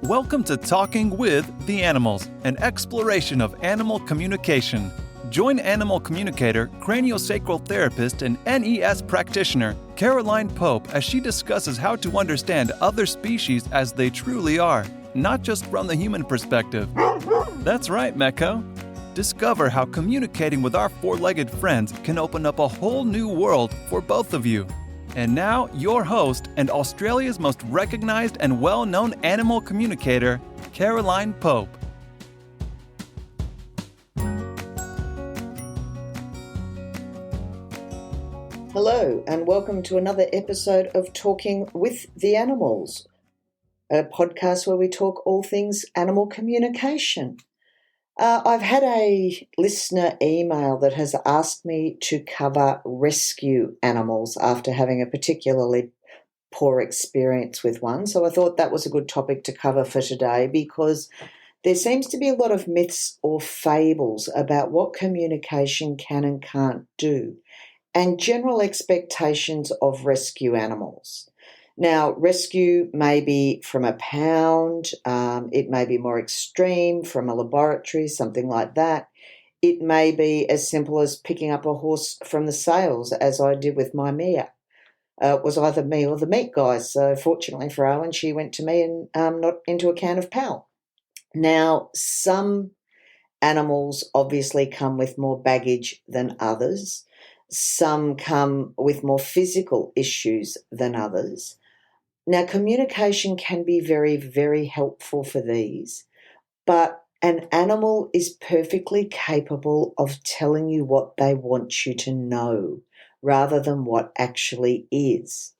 Welcome to Talking with the Animals, an exploration of animal communication. Join animal communicator, craniosacral therapist, and NES practitioner Caroline Pope as she discusses how to understand other species as they truly are, not just from the human perspective. That's right, Meko. Discover how communicating with our four-legged friends can open up a whole new world for both of you. And now, your host and Australia's most recognized and well-known animal communicator, Caroline Pope. Hello, and welcome to another episode of Talking with the Animals, a podcast where we talk all things animal communication. I've had a listener email that has asked me to cover rescue animals after having a particularly poor experience with one. So I thought that was a good topic to cover for today because there seems to be a lot of myths or fables about what communication can and can't do, and general expectations of rescue animals. Now, rescue may be from a pound, it may be more extreme from a laboratory, something like that. It may be as simple as picking up a horse from the sales, as I did with my Mia. It was either me or the meat guys, so fortunately for Owen, she went to me and not into a can of Pal. Now, some animals obviously come with more baggage than others. Some come with more physical issues than others. Now, communication can be very, very helpful for these, but an animal is perfectly capable of telling you what they want you to know rather than what actually is.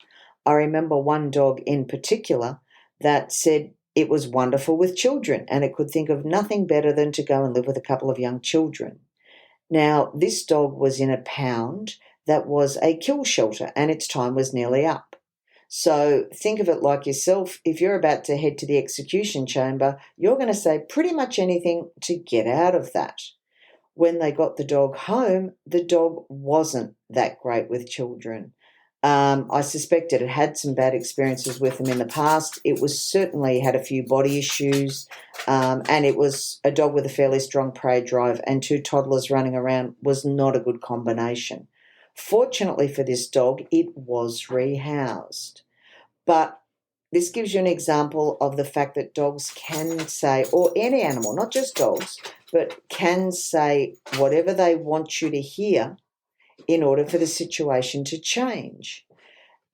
I remember one dog in particular that said it was wonderful with children and it could think of nothing better than to go and live with a couple of young children. Now, this dog was in a pound that was a kill shelter and its time was nearly up. So think of it like yourself. If you're about to head to the execution chamber, you're going to say pretty much anything to get out of that. When they got the dog home, the dog wasn't that great with children. I suspected it had some bad experiences with them in the past. It was certainly had a few body issues, and it was a dog with a fairly strong prey drive, and two toddlers running around was not a good combination. Fortunately for this dog, it was rehoused. But this gives you an example of the fact that dogs can say, or any animal, not just dogs, but can say whatever they want you to hear in order for the situation to change.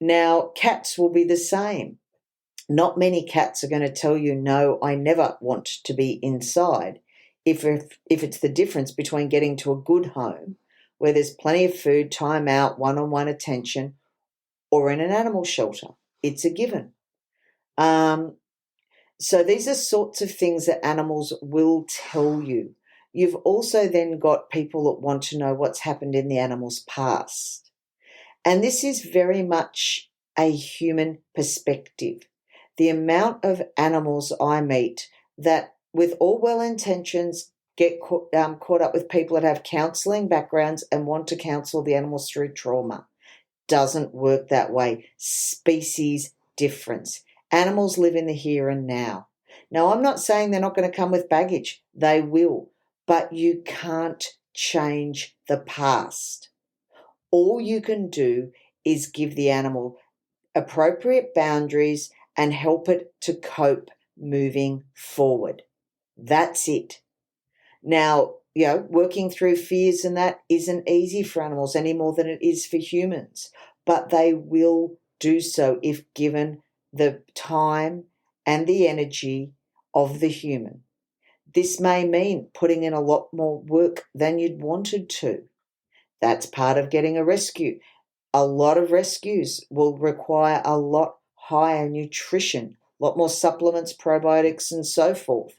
Now, cats will be the same. Not many cats are going to tell you, no, I never want to be inside. If it's the difference between getting to a good home where there's plenty of food, time out, one-on-one attention, or in an animal shelter. It's a given. So these are sorts of things that animals will tell you. You've also then got people that want to know what's happened in the animal's past. And this is very much a human perspective. The amount of animals I meet that, with all well intentions, get caught up with people that have counselling backgrounds and want to counsel the animals through trauma. Doesn't work that way. Species difference. Animals live in the here and now. Now, I'm not saying they're not going to come with baggage. They will. But you can't change the past. All you can do is give the animal appropriate boundaries and help it to cope moving forward. That's it. Now, working through fears and that isn't easy for animals any more than it is for humans, but they will do so if given the time and the energy of the human. This may mean putting in a lot more work than you'd wanted to. That's part of getting a rescue. A lot of rescues will require a lot higher nutrition, a lot more supplements, probiotics, and so forth.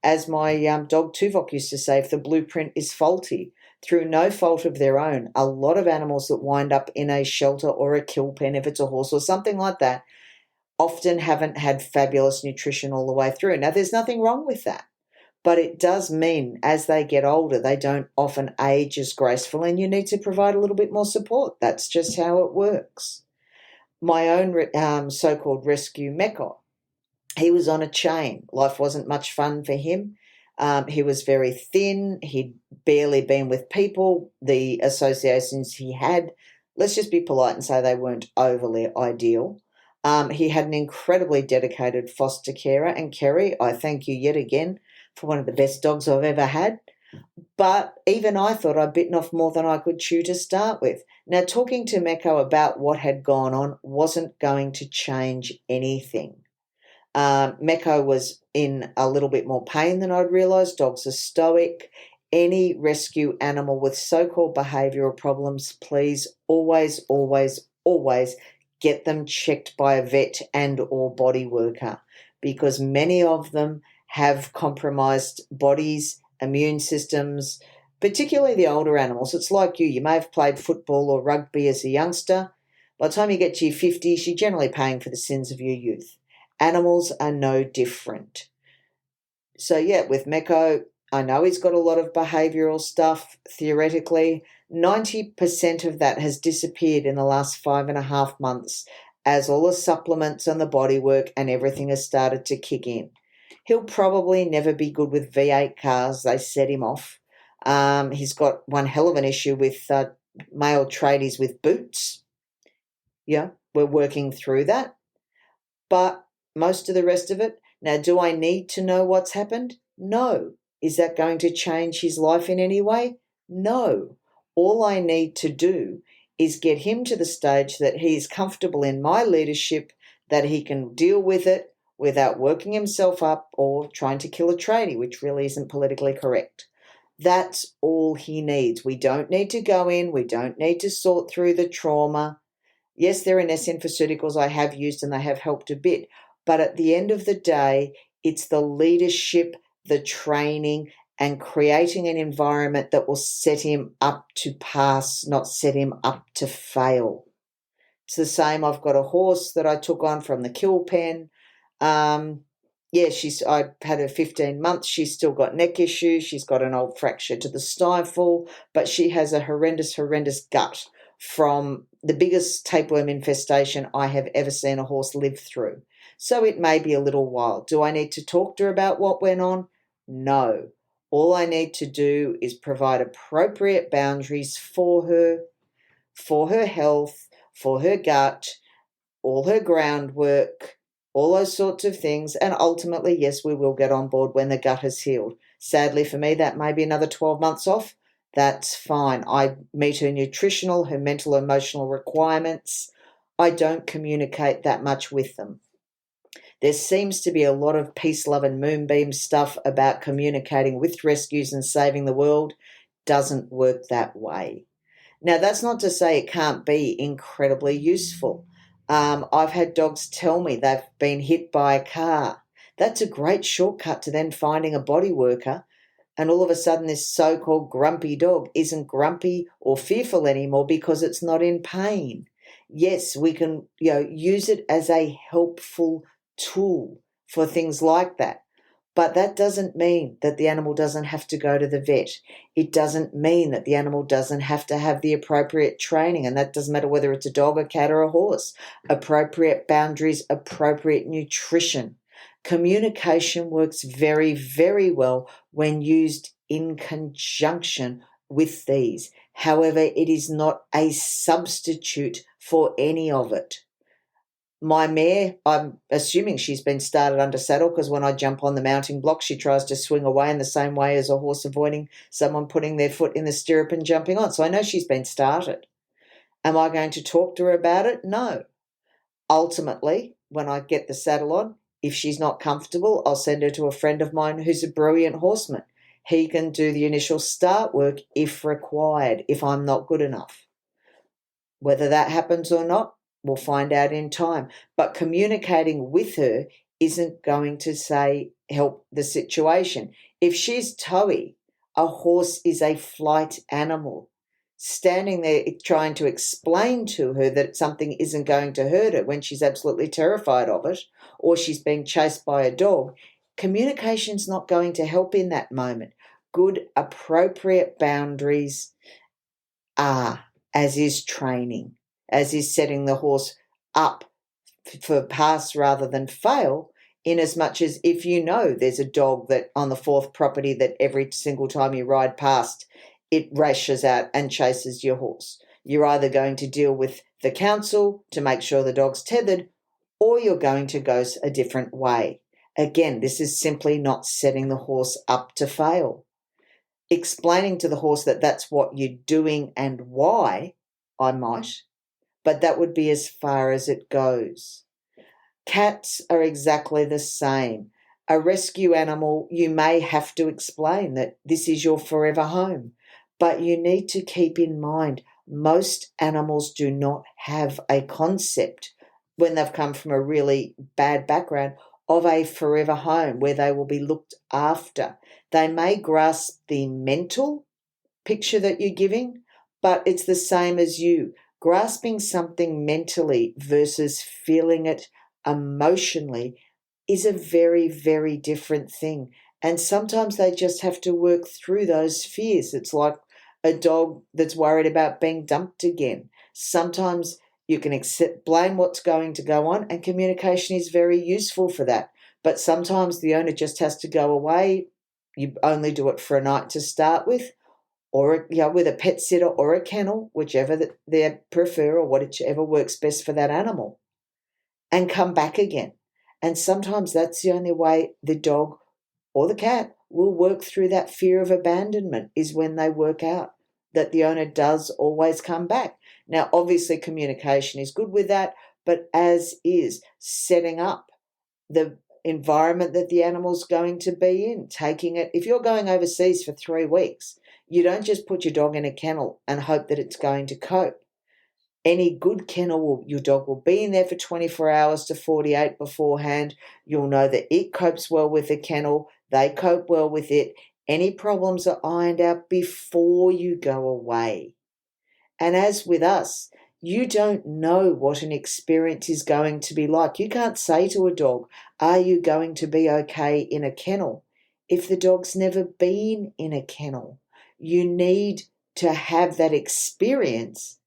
As my dog Tuvok used to say, if the blueprint is faulty, through no fault of their own, a lot of animals that wind up in a shelter or a kill pen, if it's a horse or something like that, often haven't had fabulous nutrition all the way through. Now, there's nothing wrong with that, but it does mean as they get older, they don't often age as gracefully, and you need to provide a little bit more support. That's just how it works. My own so-called rescue Meko he was on a chain. Life wasn't much fun for him. He was very thin. He'd barely been with people. The associations he had, let's just be polite and say they weren't overly ideal. He had an incredibly dedicated foster carer. And Kerry, I thank you yet again for one of the best dogs I've ever had. But even I thought I'd bitten off more than I could chew to start with. Now, talking to Mecco about what had gone on wasn't going to change anything. Mecco was in a little bit more pain than I'd realised. Dogs are stoic. Any rescue animal with so-called behavioural problems, please always, always, always get them checked by a vet and or body worker, because many of them have compromised bodies, immune systems, particularly the older animals. It's like you may have played football or rugby as a youngster. By the time you get to your 50s, you're generally paying for the sins of your youth. Animals are no different. So yeah, with Mecco, I know he's got a lot of behavioural stuff, theoretically. 90% of that has disappeared in the last 5.5 months as all the supplements and the body work and everything has started to kick in. He'll probably never be good with V8 cars. They set him off. He's got one hell of an issue with male tradies with boots. Yeah, we're working through that. But most of the rest of it, now, do I need to know what's happened? No. Is that going to change his life in any way? No. All I need to do is get him to the stage that he is comfortable in my leadership, that he can deal with it without working himself up or trying to kill a tradie, which really isn't politically correct. That's all he needs. We don't need to go in. We don't need to sort through the trauma. Yes, there are Nessin pharmaceuticals I have used and they have helped a bit. But at the end of the day, it's the leadership, the training, and creating an environment that will set him up to pass, not set him up to fail. It's the same. I've got a horse that I took on from the kill pen. I had her 15 months. She's still got neck issues. She's got an old fracture to the stifle, but she has a horrendous gut from the biggest tapeworm infestation I have ever seen a horse live through. So it may be a little while. Do I need to talk to her about what went on? No. All I need to do is provide appropriate boundaries for her health, for her gut, all her groundwork, all those sorts of things. And ultimately, yes, we will get on board when the gut has healed. Sadly for me, that may be another 12 months off. That's fine. I meet her nutritional, her mental, emotional requirements. I don't communicate that much with them. There seems to be a lot of peace, love, and moonbeam stuff about communicating with rescues and saving the world. Doesn't work that way. Now, that's not to say it can't be incredibly useful. I've had dogs tell me they've been hit by a car. That's a great shortcut to then finding a body worker. And all of a sudden, this so-called grumpy dog isn't grumpy or fearful anymore because it's not in pain. Yes, we can use it as a helpful tool for things like that. But that doesn't mean that the animal doesn't have to go to the vet. It doesn't mean that the animal doesn't have to have the appropriate training, and that doesn't matter whether it's a dog, a cat, or a horse. Appropriate boundaries, appropriate nutrition. Communication works very, very well when used in conjunction with these. However, it is not a substitute for any of it. My mare, I'm assuming she's been started under saddle because when I jump on the mounting block, she tries to swing away in the same way as a horse avoiding someone putting their foot in the stirrup and jumping on. So I know she's been started. Am I going to talk to her about it? No. Ultimately, when I get the saddle on, if she's not comfortable, I'll send her to a friend of mine who's a brilliant horseman. He can do the initial start work if required, if I'm not good enough. Whether that happens or not, we'll find out in time. But communicating with her isn't going to help the situation. If she's toey, a horse is a flight animal. Standing there trying to explain to her that something isn't going to hurt her when she's absolutely terrified of it, or she's being chased by a dog, communication's not going to help in that moment. Good, appropriate boundaries are, as is training, as is setting the horse up for pass rather than fail, in as much as if you know there's a dog that on the fourth property that every single time you ride past, it rushes out and chases your horse. You're either going to deal with the council to make sure the dog's tethered, or you're going to go a different way. Again, this is simply not setting the horse up to fail. Explaining to the horse that that's what you're doing and why, I might, but that would be as far as it goes. Cats are exactly the same. A rescue animal, you may have to explain that this is your forever home, but you need to keep in mind most animals do not have a concept when they've come from a really bad background of a forever home where they will be looked after. They may grasp the mental picture that you're giving, but it's the same as you. Grasping something mentally versus feeling it emotionally is a very, very different thing. And sometimes they just have to work through those fears. It's like a dog that's worried about being dumped again. Sometimes you can blame what's going to go on, and communication is very useful for that. But sometimes the owner just has to go away. You only do it for a night to start with, or with a pet sitter or a kennel, whichever they prefer or whichever works best for that animal, and come back again. And sometimes that's the only way the dog or the cat will work through that fear of abandonment, is when they work out that the owner does always come back. Now, obviously, communication is good with that, but as is setting up the environment that the animal's going to be in, taking it. If you're going overseas for 3 weeks, you don't just put your dog in a kennel and hope that it's going to cope. Any good kennel, your dog will be in there for 24 hours to 48 beforehand. You'll know that it copes well with the kennel. They cope well with it. Any problems are ironed out before you go away. And as with us, you don't know what an experience is going to be like. You can't say to a dog, are you going to be okay in a kennel? If the dog's never been in a kennel, you need to have that experience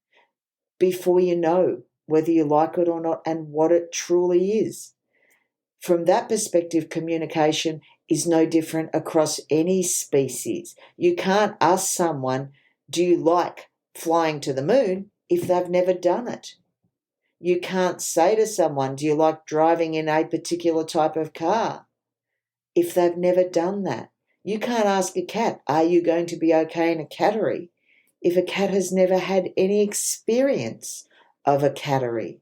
before you know whether you like it or not and what it truly is. From that perspective, communication is no different across any species. You can't ask someone, do you like flying to the moon, if they've never done it. You can't say to someone, do you like driving in a particular type of car, if they've never done that. You can't ask a cat, are you going to be okay in a cattery, if a cat has never had any experience of a cattery.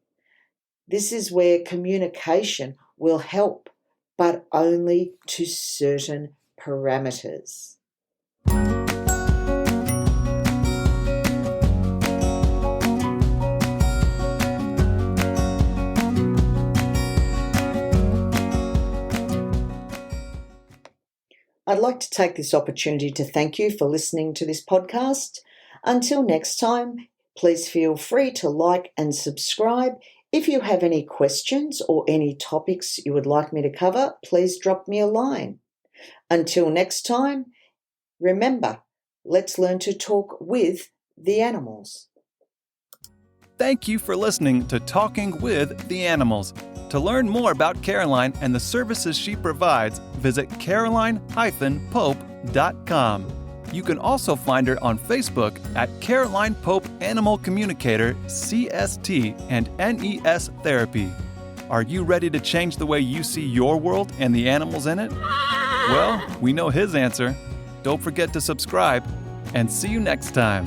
This is where communication will help, but only to certain parameters. I'd like to take this opportunity to thank you for listening to this podcast. Until next time, please feel free to like and subscribe. If you have any questions or any topics you would like me to cover, please drop me a line. Until next time, remember, let's learn to talk with the animals. Thank you for listening to Talking with the Animals. To learn more about Caroline and the services she provides, visit caroline-pope.com. You can also find her on Facebook at Caroline Pope Animal Communicator, CST, and NES Therapy. Are you ready to change the way you see your world and the animals in it? Well, we know his answer. Don't forget to subscribe, and see you next time.